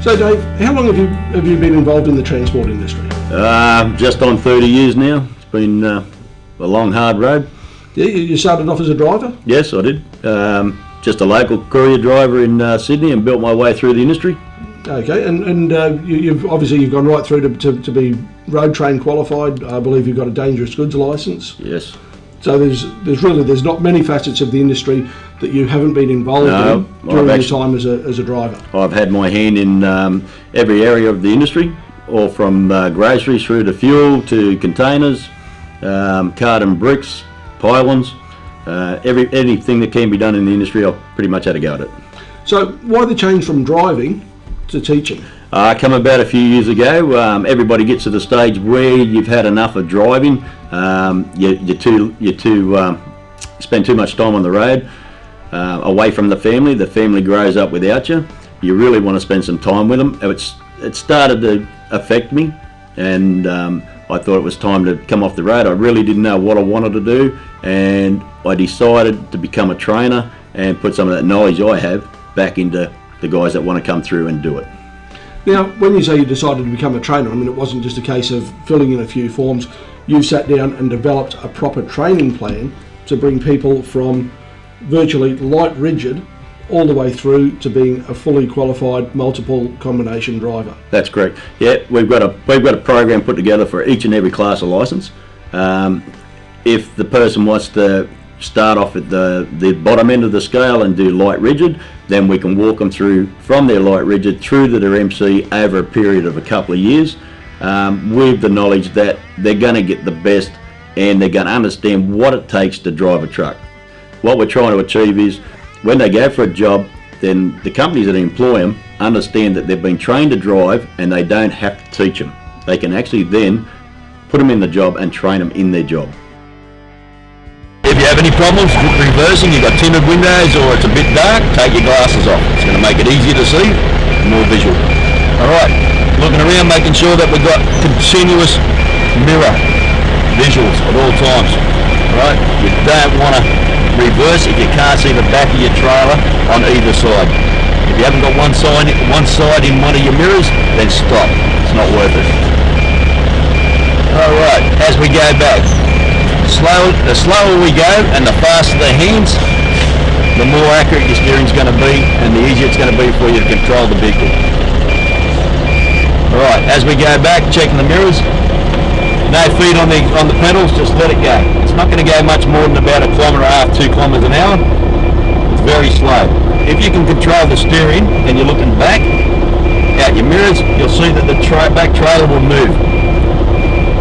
So Dave, how long have you been involved in the transport industry? Just on 30 years now. It's been a long, hard road. Yeah, you started off as a driver? Yes, I did. Just a local courier driver in Sydney, and built my way through the industry. Okay, and you've gone right through to be road train qualified. I believe you've got a dangerous goods licence. Yes. So there's not many facets of the industry that you haven't been involved in during your time as a driver. I've had my hand in every area of the industry, all from groceries through to fuel to containers, carton bricks, pylons, anything that can be done in the industry, I've pretty much had a go at it. So why the change from driving to teaching? Come about a few years ago. Everybody gets to the stage where you've had enough of driving. You spend too much time on the road, away from the family. The family grows up without you. You really want to spend some time with them. It started to affect me, and I thought it was time to come off the road. I really didn't know what I wanted to do, and I decided to become a trainer and put some of that knowledge I have back into the guys that want to come through and do it. Now, when you say you decided to become a trainer, I mean, it wasn't just a case of filling in a few forms. You sat down and developed a proper training plan to bring people from virtually light rigid all the way through to being a fully qualified multiple combination driver. That's correct. Yeah, we've got a program put together for each and every class of license. If the person wants to start off at the bottom end of the scale and do light rigid, then we can walk them through from their light rigid through to their MC over a period of a couple of years, with the knowledge that they're going to get the best and they're going to understand what it takes to drive a truck. What we're trying to achieve is when they go for a job, then the companies that employ them understand that they've been trained to drive and they don't have to teach them. They can actually then put them in the job and train them in their job. If you have any problems with reversing, you've got tinted windows or it's a bit dark, take your glasses off. It's going to make it easier to see, more visual. Alright, looking around, making sure that we've got continuous mirror visuals at all times. Alright, you don't want to reverse if you can't see the back of your trailer on either side. If you haven't got one side in one of your mirrors, then stop. It's not worth it. Alright, as we go back, the slower we go and the faster the hands, the more accurate your steering's going to be and the easier it's going to be for you to control the vehicle. Alright, as we go back, checking the mirrors, no feet on the pedals, just let it go. It's not going to go much more than about 1.5 kilometres, 2 kilometres an hour. It's very slow. If you can control the steering and you're looking back out your mirrors, you'll see that the back trailer will move.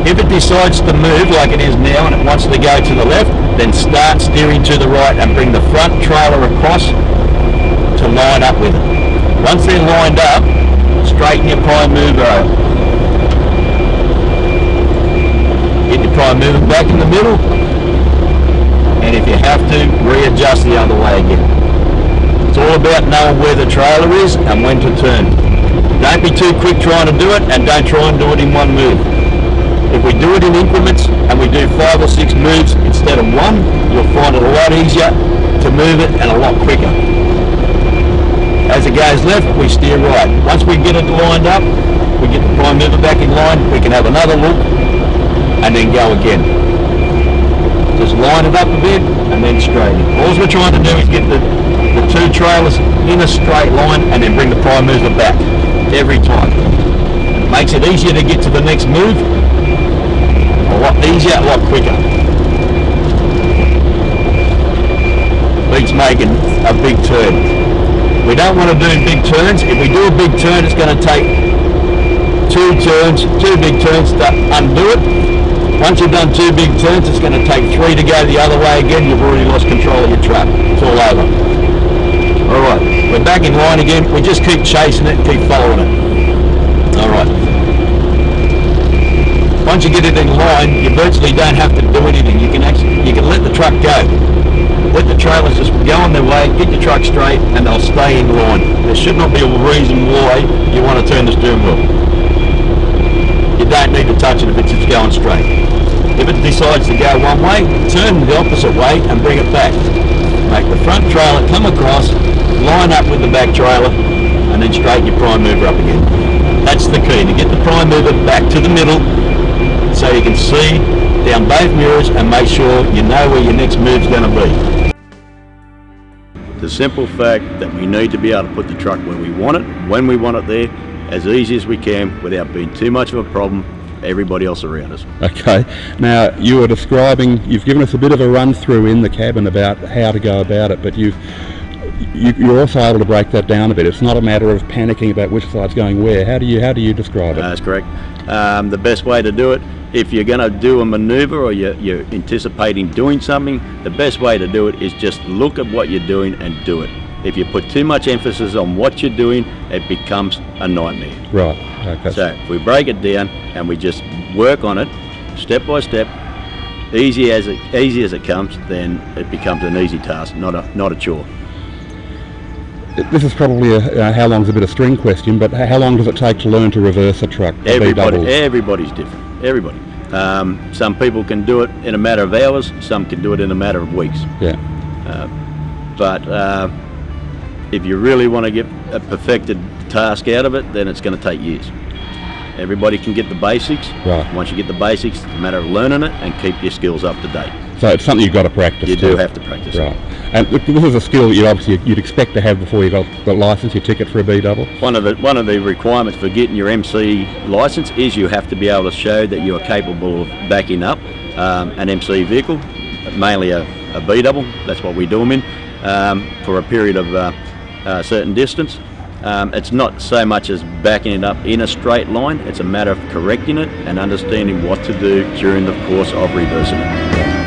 If it decides to move like it is now and it wants to go to the left, then start steering to the right and bring the front trailer across to line up with it. Once they're lined up, straighten your prime mover over. Get your prime mover back in the middle, and if you have to, readjust the other way again. It's all about knowing where the trailer is and when to turn. Don't be too quick trying to do it, and don't try and do it in one move. If we do it in increments and we do 5 or 6 moves instead of one, you'll find it a lot easier to move it and a lot quicker. As it goes left, we steer right. Once we get it lined up, we get the prime mover back in line, we can have another look and then go again. Just line it up a bit and then straighten it. All we're trying to do is get the two trailers in a straight line and then bring the prime mover back every time. It makes it easier to get to the next move. A lot easier, a lot quicker. Beats making a big turn. We don't want to do big turns. If we do a big turn, it's going to take two big turns to undo it. Once you've done 2 big turns, it's going to take 3 to go the other way again. You've already lost control of your truck. It's all over. Alright, we're back in line again. We just keep chasing it, keep following it. Alright. Once you get it in line, you virtually don't have to do anything. You can let the truck go. Let the trailers just go on their way, get your truck straight, and they'll stay in line. There should not be a reason why you want to turn the steering wheel. You don't need to touch it if it's just going straight. If it decides to go one way, turn the opposite way and bring it back. Make the front trailer come across, line up with the back trailer, and then straighten your prime mover up again. That's the key, to get the prime mover back to the middle so you can see down both mirrors and make sure you know where your next move's going to be. The simple fact that we need to be able to put the truck where we want it, when we want it there, as easy as we can without being too much of a problem for everybody else around us. Okay, now you were describing, you've given us a bit of a run through in the cabin about how to go about it, but you're also able to break that down a bit. It's not a matter of panicking about which side's going where. How do you describe it? That's correct. The best way to do it, if you're going to do a maneuver or you're anticipating doing something, the best way to do it is just look at what you're doing and do it. If you put too much emphasis on what you're doing, it becomes a nightmare. Right. Okay. So if we break it down and we just work on it step by step, easy as it comes, then it becomes an easy task, not a chore. This is probably how long's a bit of string question, but how long does it take to learn to reverse a truck? Everybody's different. Everybody. Some people can do it in a matter of hours. Some can do it in a matter of weeks. Yeah. But if you really want to get a perfected task out of it, then it's going to take years. Everybody can get the basics. Right. Once you get the basics, it's a matter of learning it and keep your skills up to date. So it's something you've got to practice. You do have to practice. Right. And look, this is a skill you'd expect to have before you got the license, your ticket for a B-double. One of the requirements for getting your MC license is you have to be able to show that you are capable of backing up an MC vehicle, mainly a B-double. That's what we do them in for a period of a certain distance. It's not so much as backing it up in a straight line. It's a matter of correcting it and understanding what to do during the course of reversing it.